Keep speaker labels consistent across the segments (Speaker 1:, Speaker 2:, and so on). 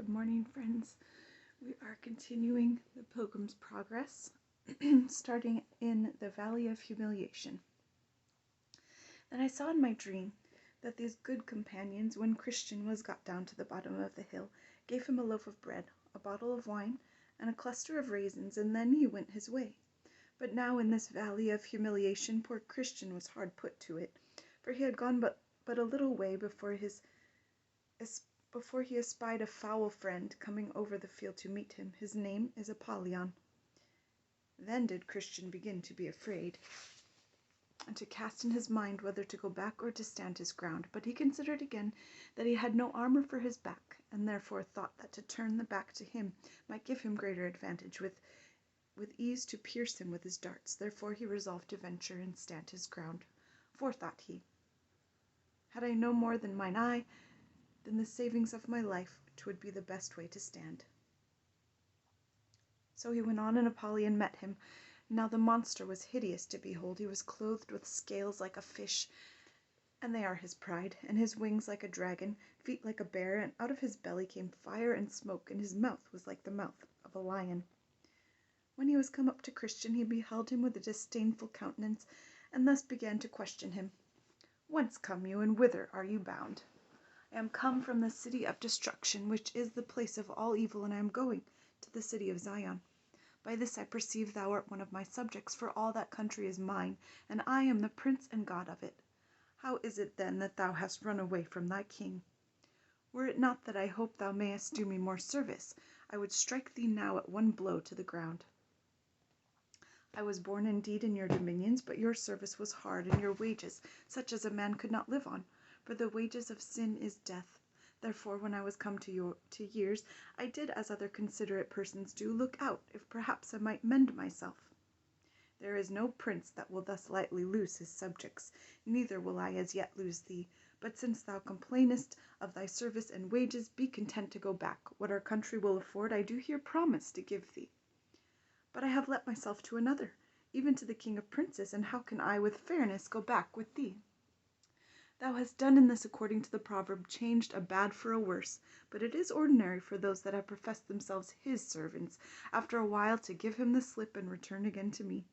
Speaker 1: Good morning, friends. We are continuing the Pilgrim's Progress, starting in the Valley of Humiliation. Then I saw in my dream that these good companions, when Christian was got down to the bottom of the hill, gave him a loaf of bread, a bottle of wine, and a cluster of raisins, and then he went his way. But now in this Valley of Humiliation poor Christian was hard put to it, for he had gone but a little way before he espied a foul friend coming over the field to meet him. His name is Apollyon. Then did Christian begin to be afraid, and to cast in his mind whether to go back or to stand his ground. But he considered again that he had no armor for his back, and therefore thought that to turn the back to him might give him greater advantage, with ease to pierce him with his darts. Therefore he resolved to venture and stand his ground. For, thought he, had I no more than mine eye, then the savings of my life, 'twould be the best way to stand. So he went on, and Apollyon met him. Now the monster was hideous to behold. He was clothed with scales like a fish, and they are his pride, and his wings like a dragon, feet like a bear, and out of his belly came fire and smoke, and his mouth was like the mouth of a lion. When he was come up to Christian, he beheld him with a disdainful countenance, and thus began to question him. Whence come you, and whither are you bound? I am come from the city of destruction, which is the place of all evil, and I am going to the city of Zion. By this I perceive thou art one of my subjects, for all that country is mine, and I am the prince and god of it. How is it then that thou hast run away from thy king? Were it not that I hope thou mayest do me more service, I would strike thee now at one blow to the ground. I was born indeed in your dominions, but your service was hard, and your wages such as a man could not live on. For the wages of sin is death. Therefore, when I was come to years, I did as other considerate persons do, look out, if perhaps I might mend myself. There is no prince that will thus lightly lose his subjects, neither will I as yet lose thee. But since thou complainest of thy service and wages, be content to go back. What our country will afford, I do here promise to give thee. But I have let myself to another, even to the king of princes, and how can I with fairness go back with thee? Thou hast done in this according to the proverb, changed a bad for a worse. But it is ordinary for those that have professed themselves his servants, after a while to give him the slip and return again to me.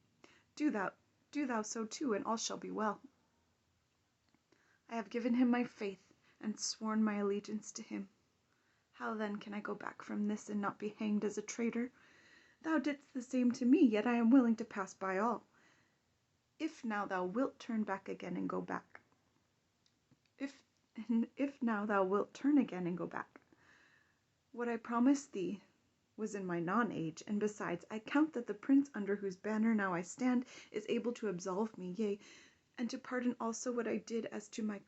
Speaker 1: Do thou so too, and all shall be well. I have given him my faith, and sworn my allegiance to him. How then can I go back from this, and not be hanged as a traitor? Thou didst the same to me, yet I am willing to pass by all. If now thou wilt turn back again and go back, if now thou wilt turn again and go back, what I promised thee was in my non-age, and besides, I count that the prince under whose banner now I stand is able to absolve me, yea, and to pardon also what I did as to my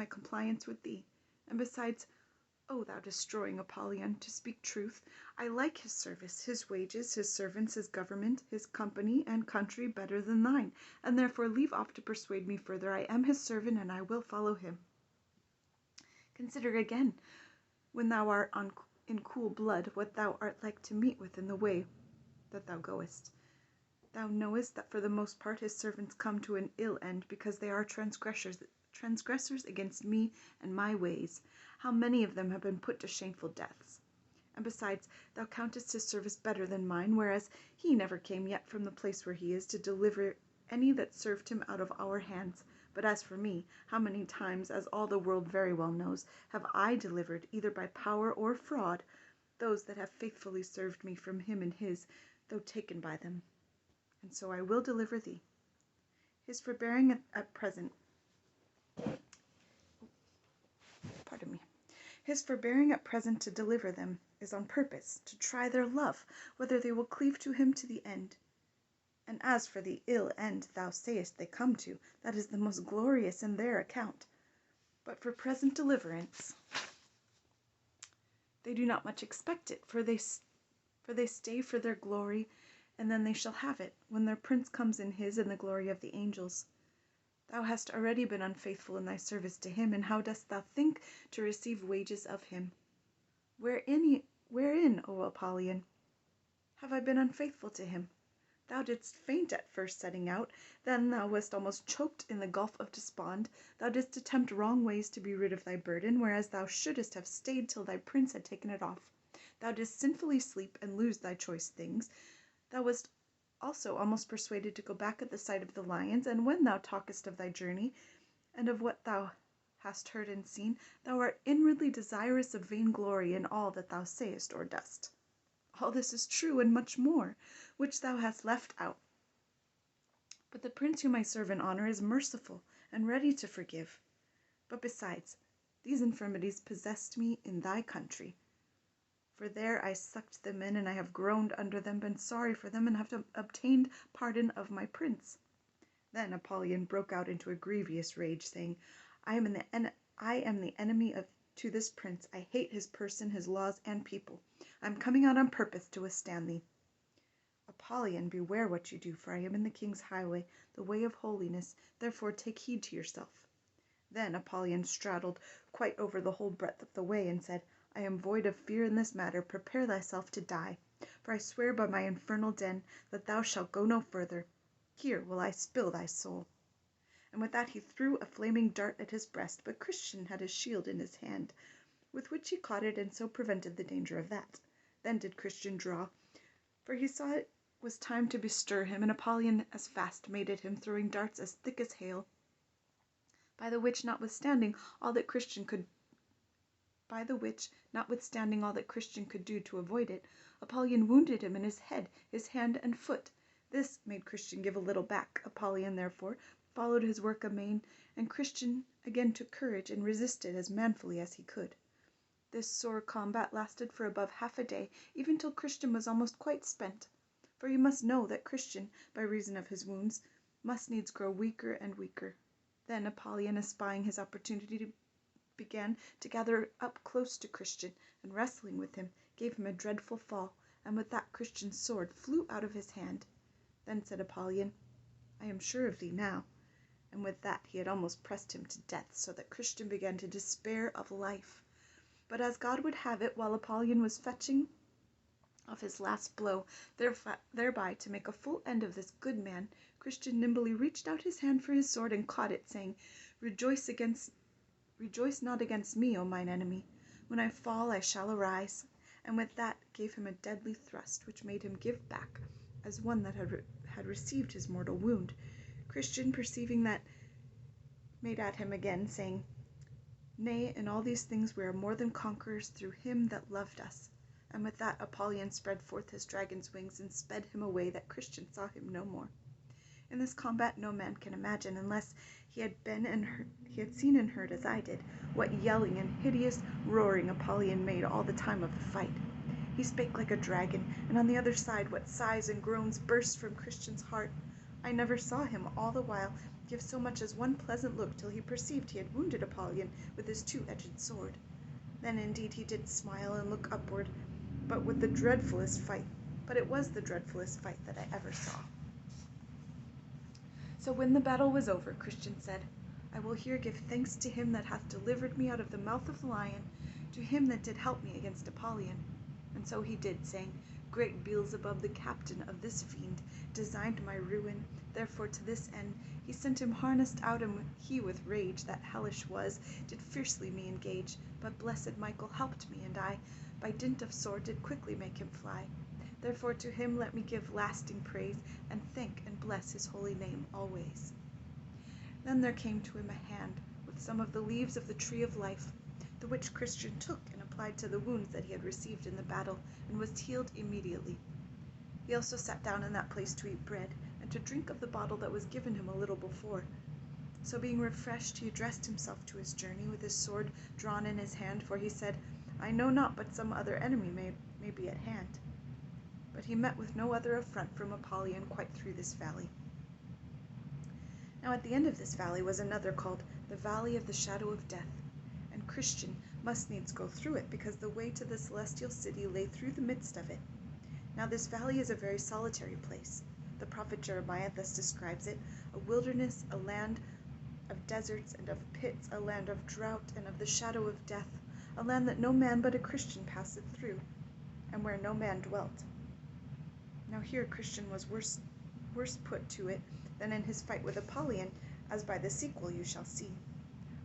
Speaker 1: compliance with thee. And besides, O thou destroying Apollyon, to speak truth, I like his service, his wages, his servants, his government, his company and country better than thine, and therefore leave off to persuade me further. I am his servant, and I will follow him. Consider again, when thou art in cool blood, what thou art like to meet with in the way that thou goest. Thou knowest that for the most part his servants come to an ill end, because they are transgressors against me and my ways. How many of them have been put to shameful deaths? And besides, thou countest his service better than mine, whereas he never came yet from the place where he is to deliver any that served him out of our hands. But as for me, how many times, as all the world very well knows, have I delivered, either by power or fraud, those that have faithfully served me from him and his, though taken by them. And so I will deliver thee. His forbearing at present to deliver them is on purpose, to try their love, whether they will cleave to him to the end. And as for the ill end thou sayest they come to, that is the most glorious in their account. But for present deliverance they do not much expect it, for they stay for their glory, and then they shall have it, when their prince comes in his and the glory of the angels. Thou hast already been unfaithful in thy service to him, and how dost thou think to receive wages of him? Wherein, O Apollyon, have I been unfaithful to him? Thou didst faint at first setting out, then thou wast almost choked in the gulf of despond. Thou didst attempt wrong ways to be rid of thy burden, whereas thou shouldst have stayed till thy prince had taken it off. Thou didst sinfully sleep and lose thy choice things. Thou wast also almost persuaded to go back at the sight of the lions, and when thou talkest of thy journey, and of what thou hast heard and seen, thou art inwardly desirous of vainglory in all that thou sayest or dost. All this is true, and much more, which thou hast left out. But the prince whom I serve and honor is merciful and ready to forgive. But besides, these infirmities possessed me in thy country. For there I sucked them in, and I have groaned under them, been sorry for them, and have obtained pardon of my prince. Then Apollyon broke out into a grievous rage, saying, I am the enemy to this prince. I hate his person, his laws, and people. I am coming out on purpose to withstand thee. Apollyon, beware what you do, for I am in the king's highway, the way of holiness. Therefore take heed to yourself. Then Apollyon straddled quite over the whole breadth of the way, and said, I am void of fear in this matter. Prepare thyself to die. For I swear by my infernal den that thou shalt go no further. Here will I spill thy soul. And with that he threw a flaming dart at his breast, but Christian had his shield in his hand, with which he caught it, and so prevented the danger of that. Then did Christian draw, for he saw it was time to bestir him, and Apollyon as fast made at him, throwing darts as thick as hail, by the which, notwithstanding all that Christian could do to avoid it, Apollyon wounded him in his head, his hand, and foot. This made Christian give a little back. Apollyon, therefore, followed his work amain, and Christian again took courage, and resisted as manfully as he could. This sore combat lasted for above half a day, even till Christian was almost quite spent. For you must know that Christian, by reason of his wounds, must needs grow weaker and weaker. Then Apollyon, espying his opportunity, began to gather up close to Christian, and wrestling with him, gave him a dreadful fall, and with that Christian's sword flew out of his hand. Then said Apollyon, I am sure of thee now. And with that he had almost pressed him to death, so that Christian began to despair of life. But as God would have it, while Apollyon was fetching of his last blow, thereby to make a full end of this good man, Christian nimbly reached out his hand for his sword and caught it, saying, Rejoice not against me, O mine enemy. When I fall, I shall arise. And with that gave him a deadly thrust, which made him give back, as one that had received his mortal wound. Christian, perceiving that, made at him again, saying, Nay, in all these things we are more than conquerors through him that loved us. And with that Apollyon spread forth his dragon's wings, and sped him away, that Christian saw him no more. In this combat no man can imagine, unless he had seen and heard as I did, what yelling and hideous roaring Apollyon made all the time of the fight. He spake like a dragon, and on the other side what sighs and groans burst from Christian's heart. I never saw him all the while give so much as one pleasant look till he perceived he had wounded Apollyon with his two-edged sword. Then indeed he did smile and look upward, but it was the dreadfulest fight that I ever saw. So when the battle was over, Christian said, I will here give thanks to him that hath delivered me out of the mouth of the lion, to him that did help me against Apollyon. And so he did, saying, Great Beelzebub, the captain of this fiend, designed my ruin. Therefore to this end he sent him harnessed out, and he with rage that hellish was, did fiercely me engage. But blessed Michael helped me, and I, by dint of sword, did quickly make him fly. Therefore to him let me give lasting praise, and thank and bless his holy name always. Then there came to him a hand with some of the leaves of the tree of life, the which Christian took and applied to the wounds that he had received in the battle, and was healed immediately. He also sat down in that place to eat bread, and to drink of the bottle that was given him a little before. So being refreshed, he addressed himself to his journey, with his sword drawn in his hand, for he said, I know not but some other enemy may be at hand. But he met with no other affront from Apollyon quite through this valley. Now at the end of this valley was another called the Valley of the Shadow of Death, and Christian must needs go through it, because the way to the celestial city lay through the midst of it. Now this valley is a very solitary place. The prophet Jeremiah thus describes it, a wilderness, a land of deserts and of pits, a land of drought and of the shadow of death, a land that no man but a Christian passeth through, and where no man dwelt. Now here Christian was worse worse put to it than in his fight with Apollyon, as by the sequel you shall see.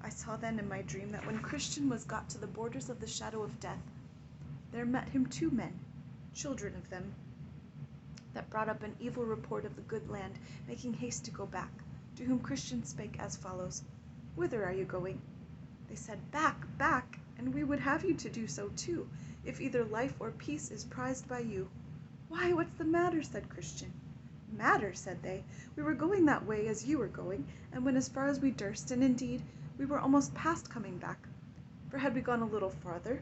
Speaker 1: I saw then in my dream that when Christian was got to the borders of the shadow of death, there met him 2 men, children of them, that brought up an evil report of the good land, making haste to go back, to whom Christian spake as follows: Whither are you going? They said, Back, back, and we would have you to do so too, if either life or peace is prized by you. Why, what's the matter? Said Christian. Matter, said they. We were going that way as you were going, and went as far as we durst, and indeed we were almost past coming back. For had we gone a little farther,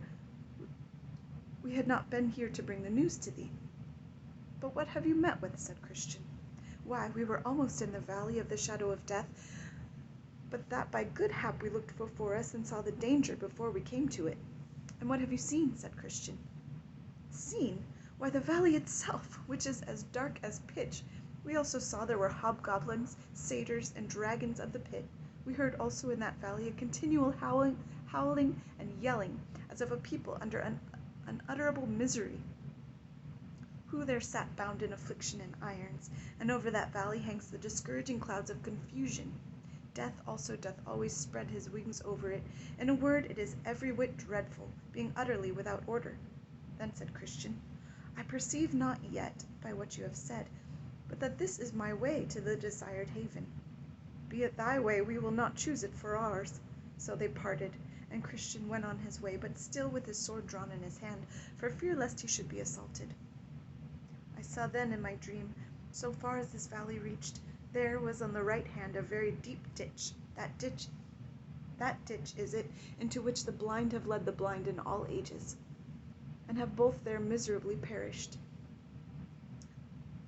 Speaker 1: we had not been here to bring the news to thee. But what have you met with? Said Christian. Why, we were almost in the valley of the shadow of death, but that by good hap we looked before us and saw the danger before we came to it. And what have you seen? Said Christian. Seen? Why, the valley itself, which is as dark as pitch. We also saw there were hobgoblins, satyrs, and dragons of the pit. We heard also in that valley a continual howling and yelling, as of a people under an unutterable misery, who there sat bound in affliction and irons, and over that valley hangs the discouraging clouds of confusion. Death also doth always spread his wings over it. In a word, it is every whit dreadful, being utterly without order. Then said Christian, I perceive not yet, by what you have said, but that this is my way to the desired haven. Be it thy way, we will not choose it for ours. So they parted, and Christian went on his way, but still with his sword drawn in his hand, for fear lest he should be assaulted. I saw then in my dream, so far as this valley reached, there was on the right hand a very deep ditch. That ditch is it into which the blind have led the blind in all ages, and have both there miserably perished.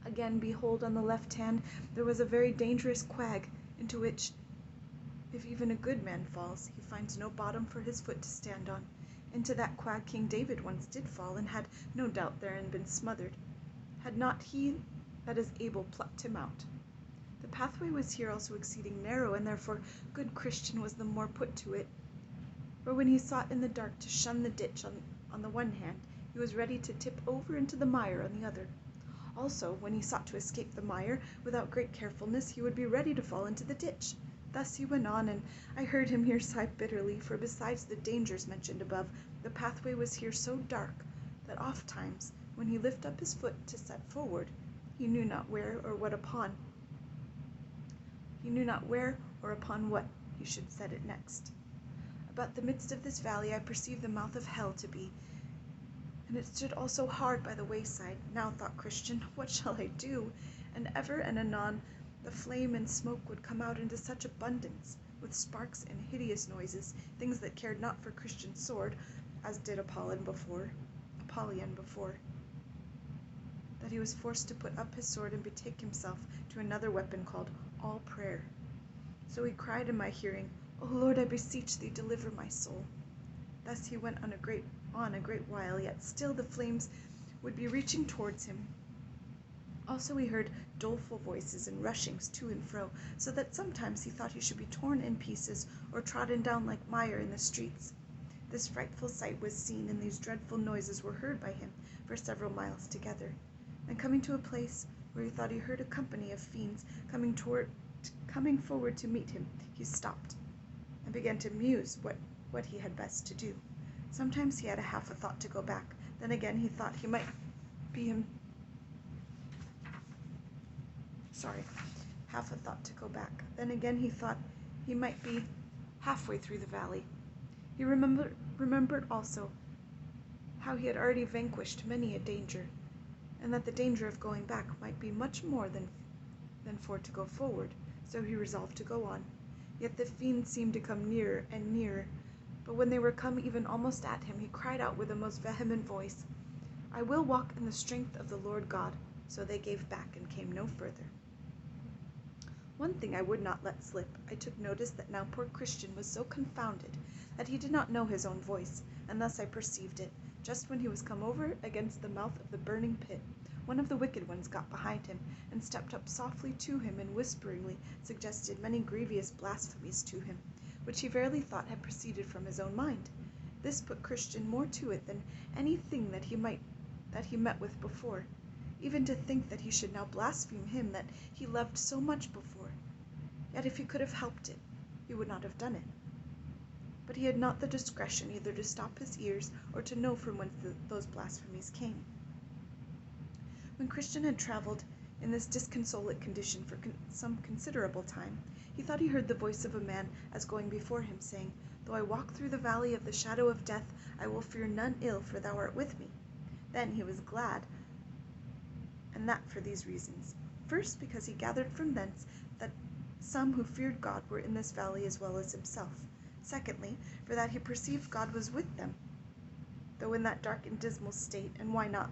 Speaker 1: Again, behold, on the left hand there was a very dangerous quag, into which, if even a good man falls, he finds no bottom for his foot to stand on. Into that quag King David once did fall, and had no doubt therein been smothered, had not he that is able plucked him out. The pathway was here also exceeding narrow, and therefore good Christian was the more put to it. For when he sought in the dark to shun the ditch on the one hand, he was ready to tip over into the mire on the other. Also, when he sought to escape the mire, without great carefulness, he would be ready to fall into the ditch. Thus he went on, and I heard him here sigh bitterly, for besides the dangers mentioned above, the pathway was here so dark, that oft times, when he lift up his foot to set forward, he knew not where or upon what he should set it next. About the midst of this valley I perceived the mouth of hell to be, and it stood also hard by the wayside. Now, thought Christian, what shall I do? And ever and anon the flame and smoke would come out into such abundance, with sparks and hideous noises, things that cared not for Christian's sword, as did Apollyon before, that he was forced to put up his sword and betake himself to another weapon called all prayer. So he cried in my hearing, O Lord, I beseech thee, deliver my soul. Thus he went on a great while, yet still the flames would be reaching towards him. Also he heard doleful voices and rushings to and fro, so that sometimes he thought he should be torn in pieces or trodden down like mire in the streets. This frightful sight was seen, and these dreadful noises were heard by him for several miles together. And coming to a place where he thought he heard a company of fiends coming forward to meet him, he stopped, and began to muse what he had best to do. Sometimes he had half a thought to go back, then again he thought he might be halfway through the valley. He remembered also how he had already vanquished many a danger, and that the danger of going back might be much more than for to go forward, so he resolved to go on. Yet the fiends seemed to come nearer and nearer, but when they were come even almost at him, he cried out with a most vehement voice, I will walk in the strength of the Lord God. So they gave back and came no further. One thing I would not let slip. I took notice that now poor Christian was so confounded that he did not know his own voice, and thus I perceived it. Just when he was come over against the mouth of the burning pit, one of the wicked ones got behind him, and stepped up softly to him, and whisperingly suggested many grievous blasphemies to him, which he verily thought had proceeded from his own mind. This put Christian more to it than anything that he met with before. even to think that he should now blaspheme him that he loved so much before. Yet if he could have helped it, he would not have done it. But he had not the discretion either to stop his ears or to know from whence those blasphemies came. When Christian had travelled in this disconsolate condition for some considerable time, he thought he heard the voice of a man as going before him, saying, "Though I walk through the valley of the shadow of death, I will fear none ill, for thou art with me." Then he was glad, and that for these reasons. First, because he gathered from thence that some who feared God were in this valley as well as himself. Secondly, for that he perceived God was with them, though in that dark and dismal state, and why not,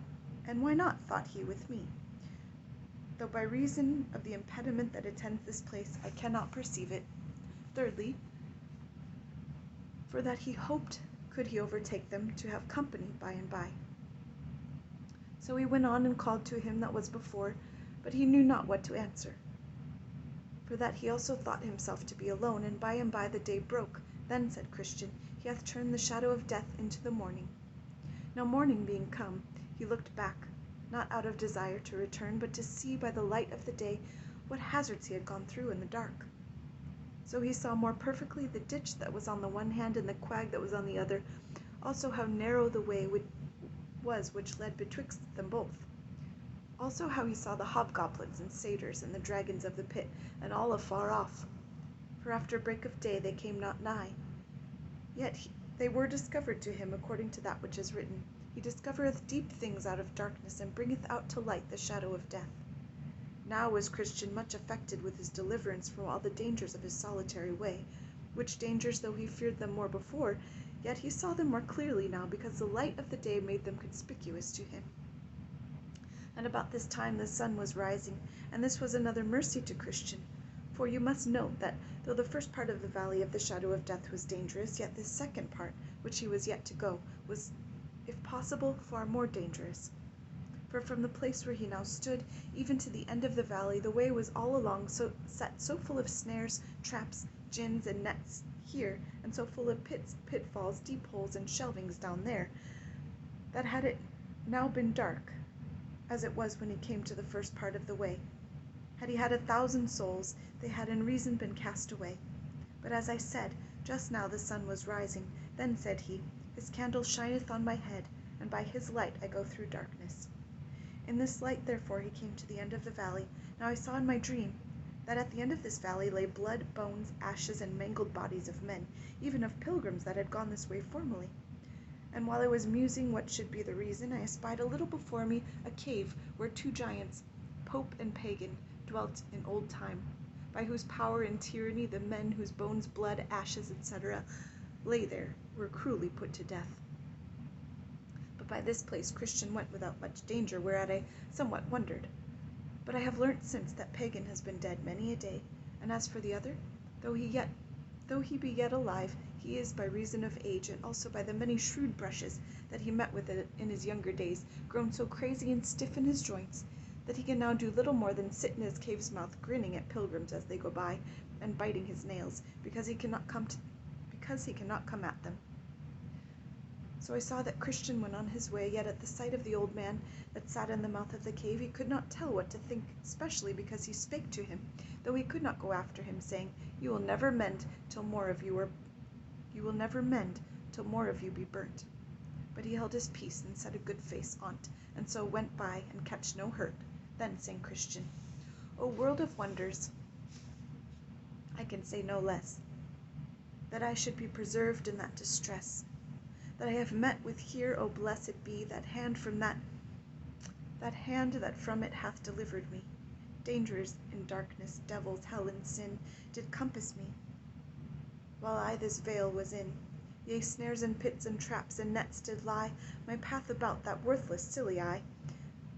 Speaker 1: thought he, with me? Though by reason of the impediment that attends this place, I cannot perceive it. Thirdly, for that he hoped, could he overtake them, to have company by and by. So he went on and called to him that was before, but he knew not what to answer. For that he also thought himself to be alone, and by the day broke. Then said Christian, "He hath turned the shadow of death into the morning." Now morning being come, he looked back, not out of desire to return, but to see by the light of the day what hazards he had gone through in the dark. So he saw more perfectly the ditch that was on the one hand and the quag that was on the other, also how narrow the way was which led betwixt them both. Also how he saw the hobgoblins and satyrs and the dragons of the pit, and all afar off. For after break of day they came not nigh. Yet they were discovered to him according to that which is written, "He discovereth deep things out of darkness, and bringeth out to light the shadow of death." Now was Christian much affected with his deliverance from all the dangers of his solitary way, which dangers, though he feared them more before, yet he saw them more clearly now, because the light of the day made them conspicuous to him. And about this time the sun was rising, and this was another mercy to Christian. For you must note that though the first part of the valley of the shadow of death was dangerous, yet this second part, which he was yet to go, was, if possible, far more dangerous. For from the place where he now stood, even to the end of the valley, the way was all along set so full of snares, traps, gins, and nets here, and so full of pits, pitfalls, deep holes, and shelvings down there, that had it now been dark, as it was when he came to the first part of the way, had he had 1,000 souls, they had in reason been cast away. But as I said, just now the sun was rising. Then said he, "His candle shineth on my head, and by his light I go through darkness." In this light therefore he came to the end of the valley. Now I saw in my dream that at the end of this valley lay blood, bones, ashes, and mangled bodies of men, even of pilgrims that had gone this way formerly. And while I was musing what should be the reason, I espied a little before me a cave where 2 giants, Pope and Pagan, dwelt in old time, by whose power and tyranny the men whose bones, blood, ashes, etc. lay there were cruelly put to death. But by this place Christian went without much danger, whereat I somewhat wondered. But I have learnt since that Pagan has been dead many a day, and as for the other, though he be yet alive, he is, by reason of age, and also by the many shrewd brushes that he met with in his younger days, grown so crazy and stiff in his joints, that he can now do little more than sit in his cave's mouth, grinning at pilgrims as they go by, and biting his nails, because he cannot come at them. So I saw that Christian went on his way, yet at the sight of the old man that sat in the mouth of the cave, he could not tell what to think, especially because he spake to him, though he could not go after him, saying, "You will never mend till more of you be burnt." But he held his peace and set a good face on't, and so went by and catched no hurt. Then sang Christian, "O world of wonders, I can say no less, that I should be preserved in that distress that I have met with here. O blessed be that hand that from it hath delivered me. Dangers in darkness, devils, hell, and sin did compass me, while I this vale was in. Yea, snares and pits and traps and nets did lie my path about, that worthless silly I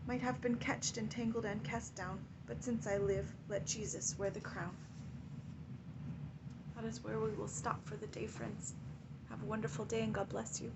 Speaker 1: might have been catched, entangled, and cast down. But since I live, let Jesus wear the crown." That is where we will stop for the day, friends. Have a wonderful day, and God bless you.